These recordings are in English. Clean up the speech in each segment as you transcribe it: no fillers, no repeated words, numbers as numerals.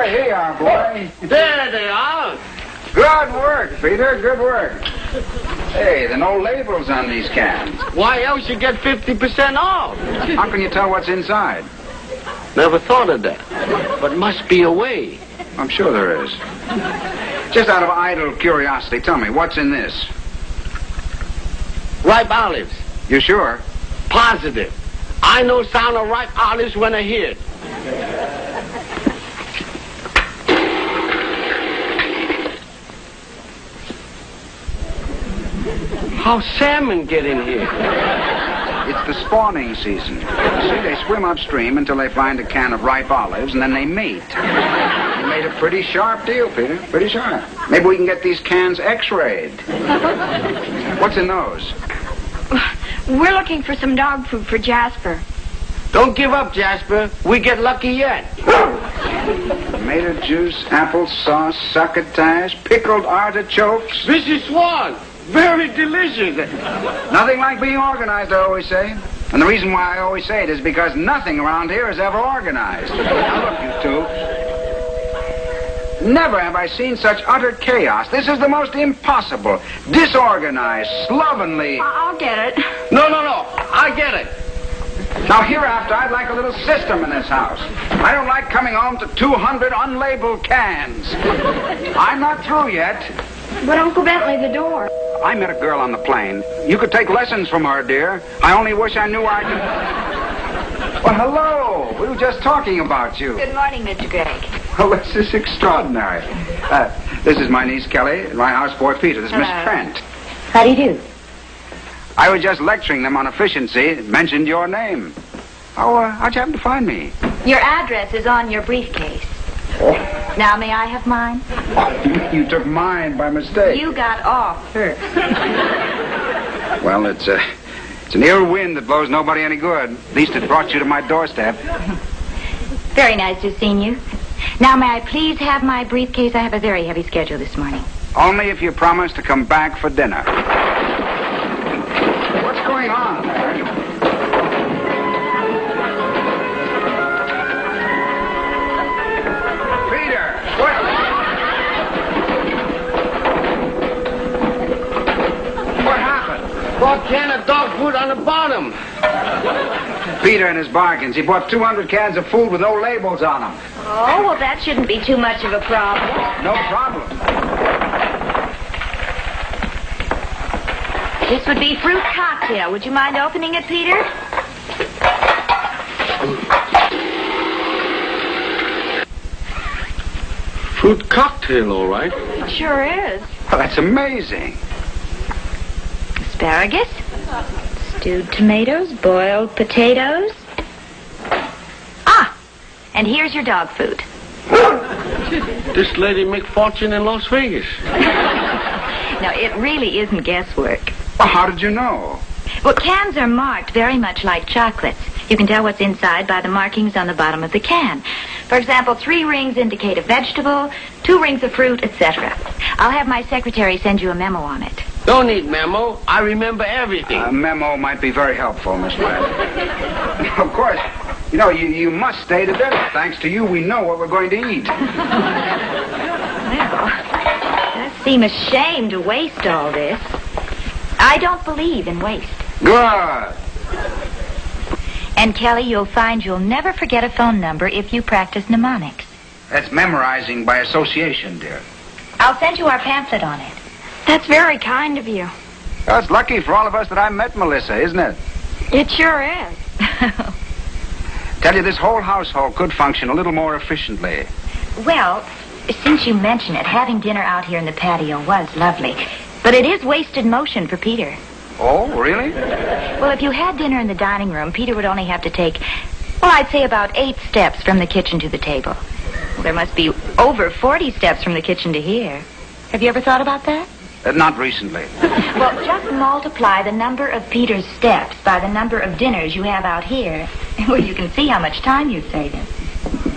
here you are, boy. There they are. Good work, Peter. Good work. Hey, there are no labels on these cans. Why else you get 50% off? How can you tell what's inside? Never thought of that. But must be a way. I'm sure there is. Just out of idle curiosity, tell me, what's in this? Ripe olives. You sure? Positive. I know sound of ripe olives when I hear it. How salmon get in here? It's the spawning season. You see, they swim upstream until they find a can of ripe olives, and then they mate. You made a pretty sharp deal, Peter. Pretty sharp. Maybe we can get these cans x-rayed. What's in those? We're looking for some dog food for Jasper. Don't give up, Jasper. We get lucky yet. Tomato juice, apple sauce, succotash, pickled artichokes. Mrs. Swan. Very delicious. Nothing like being organized, I always say. And the reason why I always say it is because nothing around here is ever organized. Now look, you two. Never have I seen such utter chaos. This is the most impossible, disorganized, slovenly... I'll get it. No. I get it. Now, hereafter, I'd like a little system in this house. I don't like coming home to 200 unlabeled cans. I'm not through yet. But Uncle Bentley, the door. I met a girl on the plane. You could take lessons from her, dear. I only wish I knew I could... Well, hello. We were just talking about you. Good morning, Mr. Gregg. Oh, this is extraordinary. This is my niece, Kelly, and my houseboy, Peter. This is Miss Trent. How do you do? I was just lecturing them on efficiency. Mentioned your name. How'd you happen to find me? Your address is on your briefcase. Oh. Now, may I have mine? Oh, you took mine by mistake. You got off first. Well, it's an ill wind that blows nobody any good. At least it brought you to my doorstep. Very nice to have seen you. Now, may I please have my briefcase? I have a very heavy schedule this morning. Only if you promise to come back for dinner. What's going on there? Bought can of dog food on the bottom. Peter and his bargains. He bought 200 cans of food with no labels on them. Oh, well, that shouldn't be too much of a problem. No problem. This would be fruit cocktail. Would you mind opening it, Peter? Fruit cocktail, all right. It sure is. Well, that's amazing. Asparagus, stewed tomatoes, boiled potatoes. Ah, and here's your dog food. This lady make fortune in Las Vegas. No, it really isn't guesswork. Well, how did you know? Well, cans are marked very much like chocolates. You can tell what's inside by the markings on the bottom of the can. For example, 3 rings indicate a vegetable, 2 rings of fruit, etc. I'll have my secretary send you a memo on it. Don't need memo. I remember everything. A memo might be very helpful, Miss Webb. Of course, you must stay to dinner. Thanks to you, we know what we're going to eat. Well, it does seem a shame to waste all this. I don't believe in waste. Good. And, Kelly, you'll find you'll never forget a phone number if you practice mnemonics. That's memorizing by association, dear. I'll send you our pamphlet on it. That's very kind of you. Well, it's lucky for all of us that I met Melissa, isn't it? It sure is. Tell you, this whole household could function a little more efficiently. Well, since you mention it, having dinner out here in the patio was lovely. But it is wasted motion for Peter. Oh, really? Well, if you had dinner in the dining room, Peter would only have to take, I'd say about 8 steps from the kitchen to the table. Well, there must be over 40 steps from the kitchen to here. Have you ever thought about that? Not recently. Well, just multiply the number of Peter's steps by the number of dinners you have out here. Well, you can see how much time you've saved him.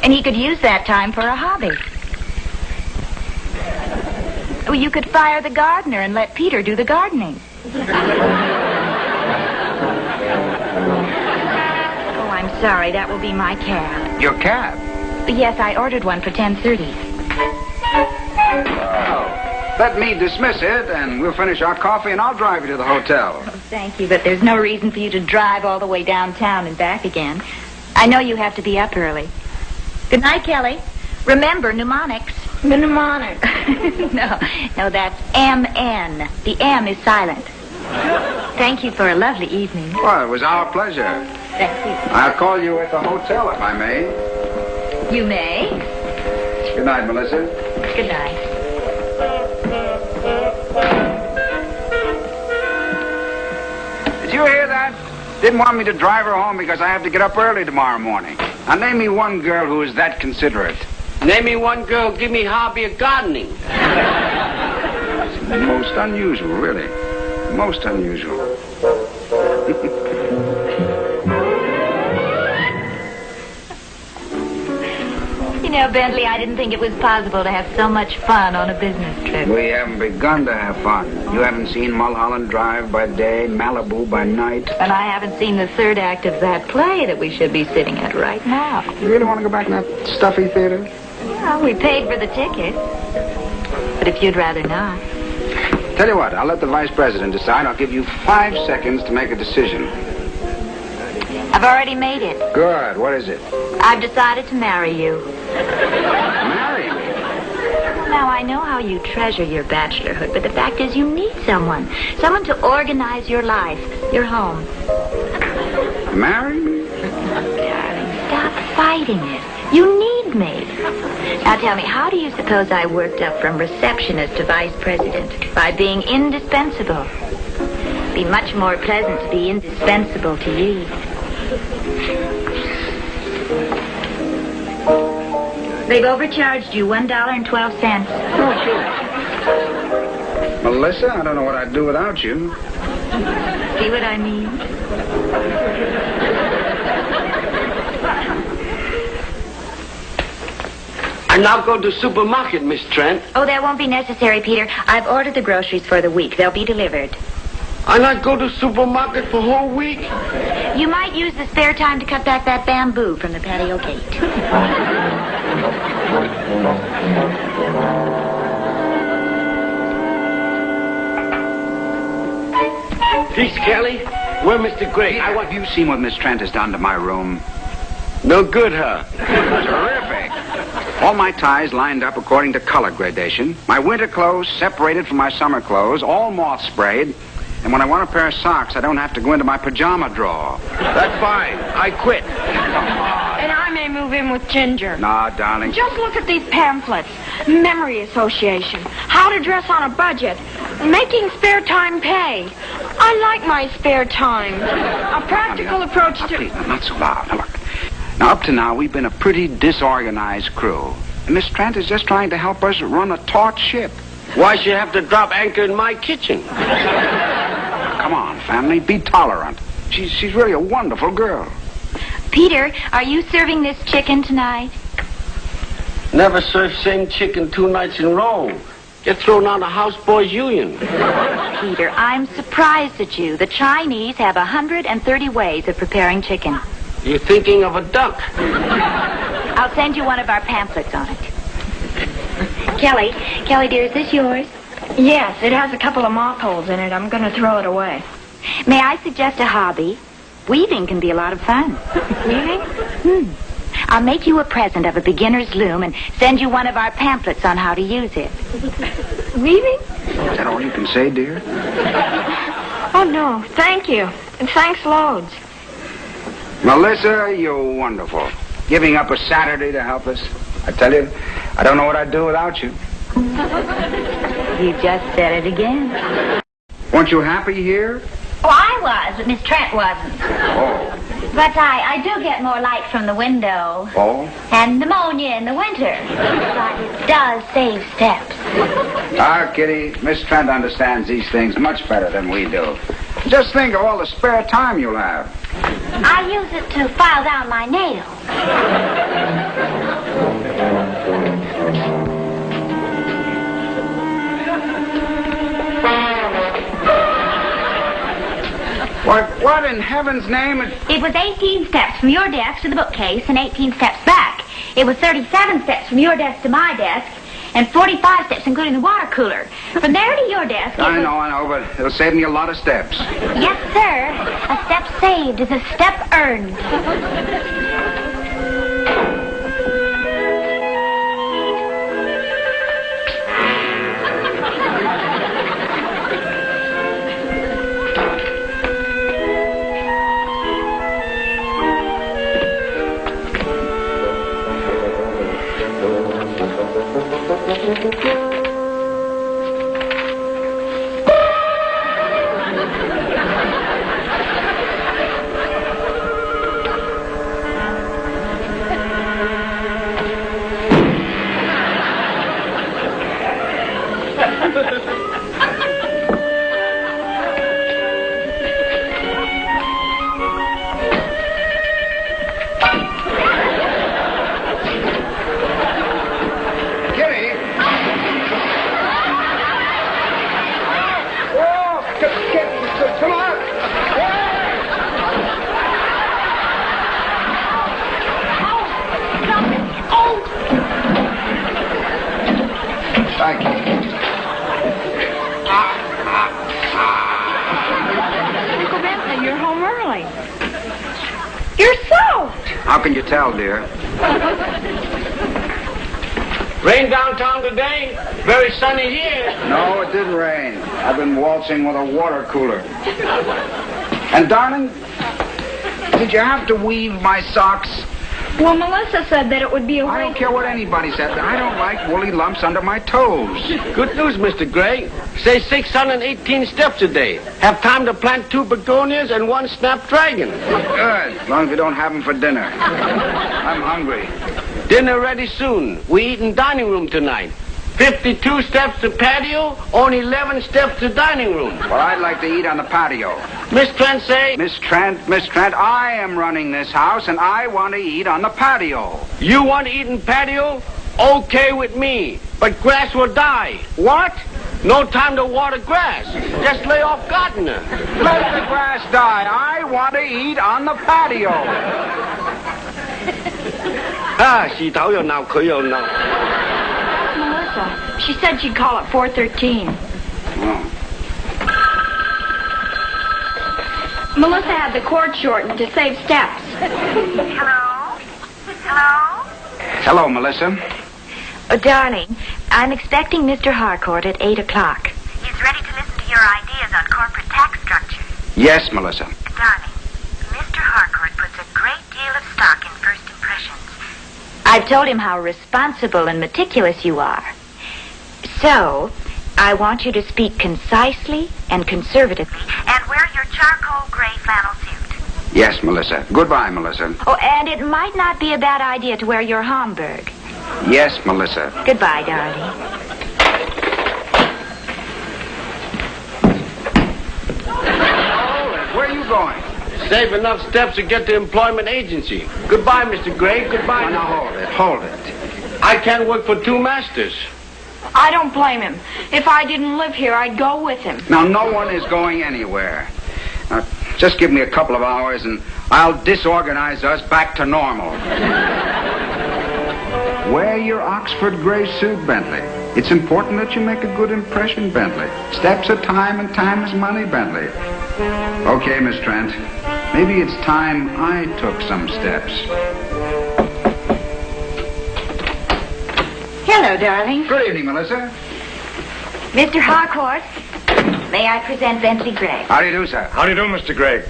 And he could use that time for a hobby. Well, you could fire the gardener and let Peter do the gardening. Oh, I'm sorry. That will be my cab. Your cab? Yes, I ordered one for 10:30. Let me dismiss it, and we'll finish our coffee, and I'll drive you to the hotel. Oh, thank you, but there's no reason for you to drive all the way downtown and back again. I know you have to be up early. Good night, Kelly. Remember, mnemonics. Mnemonics. No, that's M-N. The M is silent. Thank you for a lovely evening. Well, it was our pleasure. Thank you. I'll call you at the hotel, if I may. You may. Good night, Melissa. Good night. Did you hear that? Didn't want me to drive her home because I have to get up early tomorrow morning. Now, name me one girl who is that considerate. Name me one girl, give me hobby of gardening. Most unusual, really. Most unusual. You know, Bentley, I didn't think it was possible to have so much fun on a business trip. We haven't begun to have fun. You haven't seen Mulholland Drive by day, Malibu by night. And I haven't seen the third act of that play that we should be sitting at right now. You really want to go back in that stuffy theater? Well, we paid for the ticket. But if you'd rather not. Tell you what, I'll let the vice president decide. I'll give you 5 seconds to make a decision. I've already made it. Good. What is it? I've decided to marry you. Marry me? Now, I know how you treasure your bachelorhood, but the fact is you need someone. Someone to organize your life, your home. Marry me? Darling, stop fighting it. You need me. Now tell me, how do you suppose I worked up from receptionist to vice president? By being indispensable. It'd be much more pleasant to be indispensable to you. They've overcharged you $1.12. Oh, sure. Melissa, I don't know what I'd do without you. See what I mean? I now go to supermarket, Miss Trent. Oh, that won't be necessary, Peter. I've ordered the groceries for the week. They'll be delivered. I not go to supermarket for whole week? You might use the spare time to cut back that bamboo from the patio gate. Please, Kelly. Where Mr. Gray? Have you seen what Miss Trent has done to my room? No good, huh? Terrific. All my ties lined up according to color gradation. My winter clothes separated from my summer clothes, all moth sprayed. And when I want a pair of socks, I don't have to go into my pajama drawer. That's fine. I quit. And I may move in with Ginger. Nah, darling. Just look at these pamphlets. Memory Association. How to dress on a budget. Making spare time pay. I like my spare time. A practical approach to... Please, not so loud. Now, look. Now, up to now, we've been a pretty disorganized crew. And Miss Trent is just trying to help us run a taut ship. Why should you have to drop anchor in my kitchen? Come on, family. Be tolerant. She's really a wonderful girl. Peter, are you serving this chicken tonight? Never serve same chicken 2 nights in a row. Get thrown out of houseboys union. Peter, I'm surprised at you. The Chinese have 130 ways of preparing chicken. You're thinking of a duck. I'll send you one of our pamphlets on it. Kelly, dear, is this yours? Yes, it has a couple of moth holes in it. I'm going to throw it away. May I suggest a hobby? Weaving can be a lot of fun. Weaving? I'll make you a present of a beginner's loom and send you one of our pamphlets on how to use it. Weaving? Is that all you can say, dear? Oh, no. Thank you. And thanks loads. Melissa, you're wonderful. Giving up a Saturday to help us. I tell you, I don't know what I'd do without you. You just said it again. Weren't you happy here? Oh, I was, but Miss Trent wasn't. Oh. But I do get more light from the window. Oh? And pneumonia in the winter. But it does save steps. Ah, Kitty, Miss Trent understands these things much better than we do. Just think of all the spare time you'll have. I use it to file down my nails. What in heaven's name? It was 18 steps from your desk to the bookcase and 18 steps back. It was 37 steps from your desk to my desk, and 45 steps, including the water cooler. From there to your desk, I know, but it'll save me a lot of steps. Yes, sir. A step saved is a step earned. Uncle Bentley, you're home early. You're soaked. How can you tell, dear? Rain downtown today? Very sunny here. No, it didn't rain. I've been waltzing with a water cooler. And, darling, did you have to weave my socks? Well, Melissa said that it would be a I don't care what anybody said. I don't like woolly lumps under my toes. Good news, Mr. Gray. Say 618 steps a day. Have time to plant 2 begonias and 1 snapdragon. Good, as long as we don't have them for dinner. I'm hungry. Dinner ready soon. We eat in dining room tonight. 52 steps to patio, only 11 steps to dining room. Well, I'd like to eat on the patio. Miss Trent say... Miss Trent, I am running this house, and I want to eat on the patio. You want to eat in patio? Okay with me. But grass will die. What? No time to water grass. Just lay off gardener. Let the grass die. I want to eat on the patio. 洗頭又鬧佢又鬧 Melissa, she said she'd call at 4:13. Oh. Melissa had the cord shortened to save steps. Hello? Hello, Melissa. Oh, darling, I'm expecting Mr. Harcourt at 8 o'clock. He's ready to listen to your ideas on corporate tax structure. Yes, Melissa. Darling, Mr. Harcourt puts a great deal of stock in first impressions. I've told him how responsible and meticulous you are. So, I want you to speak concisely and conservatively. And wear your charcoal gray flannel suit. Yes, Melissa. Goodbye, Melissa. Oh, and it might not be a bad idea to wear your Homburg. Yes, Melissa. Goodbye, darling. Where are you going? Save enough steps to get to employment agency. Goodbye, Mr. Gray. Goodbye. Now, hold it. I can't work for 2 masters. I don't blame him. If I didn't live here, I'd go with him. Now, no one is going anywhere. Now, just give me a couple of hours, and I'll disorganize us back to normal. Wear your Oxford gray suit, Bentley. It's important that you make a good impression, Bentley. Steps are time, and time is money, Bentley. Okay, Miss Trent. Maybe it's time I took some steps. Hello, darling. Good evening, Melissa. Mr. Harcourt, may I present Bentley Gray? How do you do, sir? How do you do, Mr. Gregg?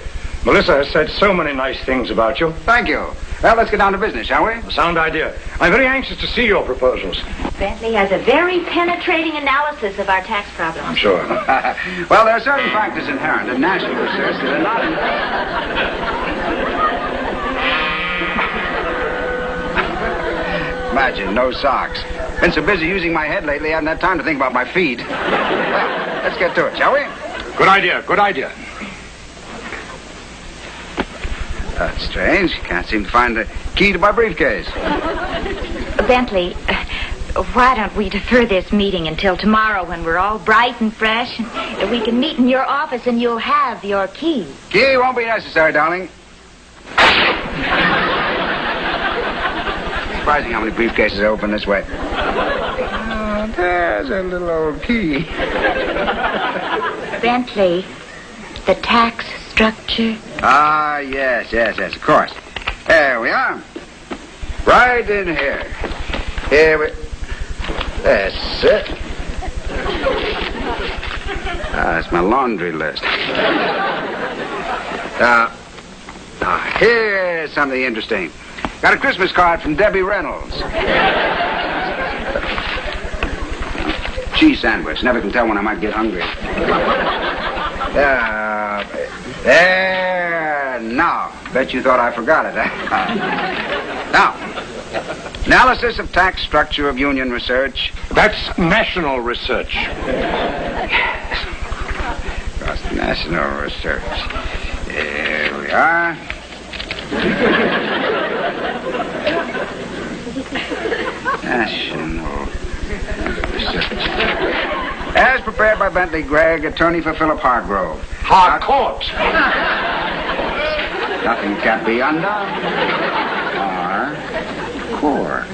Melissa has said so many nice things about you. Thank you. Well, let's get down to business, shall we? A sound idea. I'm very anxious to see your proposals. Bentley has a very penetrating analysis of our tax problems. I'm sure. Well, there are certain factors inherent in national research that are not... Imagine, no socks. Been so busy using my head lately, I haven't had time to think about my feet. Well, let's get to it, shall we? Good idea, good idea. That's strange. Can't seem to find the key to my briefcase. Bentley, why don't we defer this meeting until tomorrow when we're all bright and fresh, and we can meet in your office and you'll have your key. Key won't be necessary, darling. surprising how many briefcases open this way. Oh, there's a little old key. Bentley, the tax structure. Ah, yes, of course. There we are. Right in here. That's it. That's my laundry list. Here's something interesting. Got a Christmas card from Debbie Reynolds. Cheese sandwich. Never can tell when I might get hungry. There. Now, bet you thought I forgot it, huh? Now, analysis of tax structure of union research. That's national research. Yes. That's national research. Here we are. National research. As prepared by Bentley Gregg, attorney for Philip Hargrove. Harcourt. Nothing can be undone. Harcourt.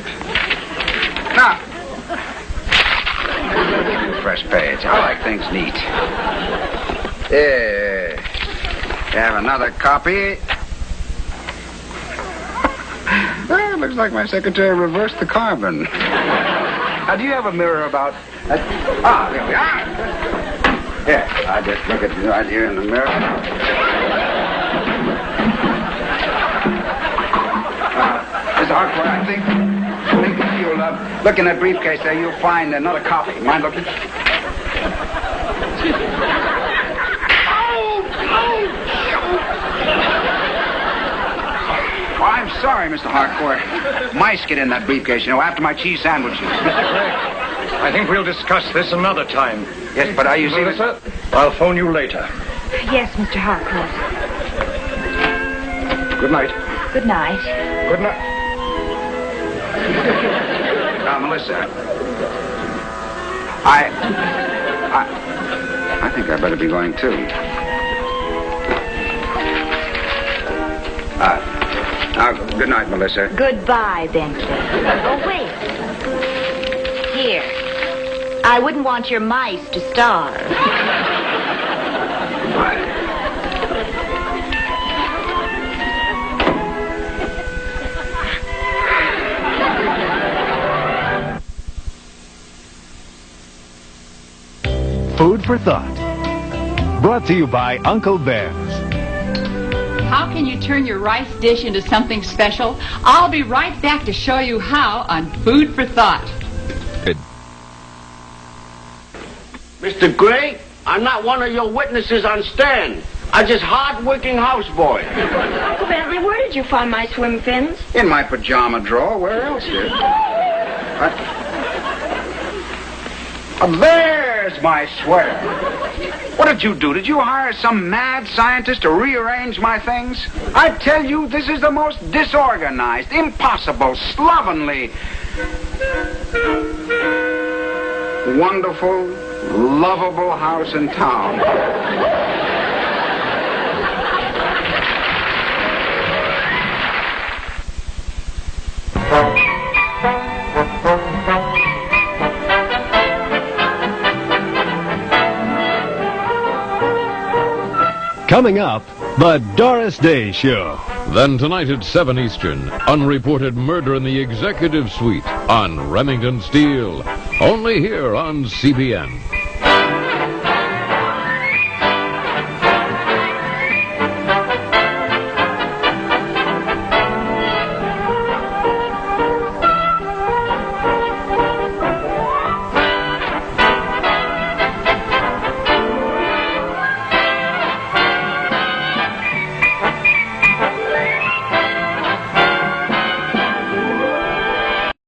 Now, fresh page. I like things neat. There. Have another copy. Well, looks like my secretary reversed the carbon. Now, do you have a mirror about... there we are. Here, I just look at you right here in the mirror. Mr. Harcourt, I think if you'll look in that briefcase there, you'll find another copy. Mind looking? Oh, I'm sorry, Mr. Harcourt. Mice get in that briefcase, after my cheese sandwiches. Mr. Gregg, I think we'll discuss this another time. Yes, but are you serious? Melissa, I'll phone you later. Yes, Mr. Harcourt. Good night. Good night. Good night. Now, Melissa, I think I better be going, too. Good night, Melissa. Goodbye, Bentley. Oh, wait. Here. I wouldn't want your mice to starve. Food for thought. Brought to you by Uncle Ben's. How can you turn your rice dish into something special? I'll be right back to show you how on Food for Thought. Mr. Gray, I'm not one of your witnesses on stand. I'm just hard-working houseboy. Uncle Bentley, where did you find my swim fins? In my pajama drawer. Where else, dear? There's my sweater. What did you do? Did you hire some mad scientist to rearrange my things? I tell you, this is the most disorganized, impossible, slovenly, wonderful, lovable house in town. Coming up, the Doris Day Show. Then tonight at 7 Eastern, unreported murder in the executive suite on Remington Steel. Only here on CBN.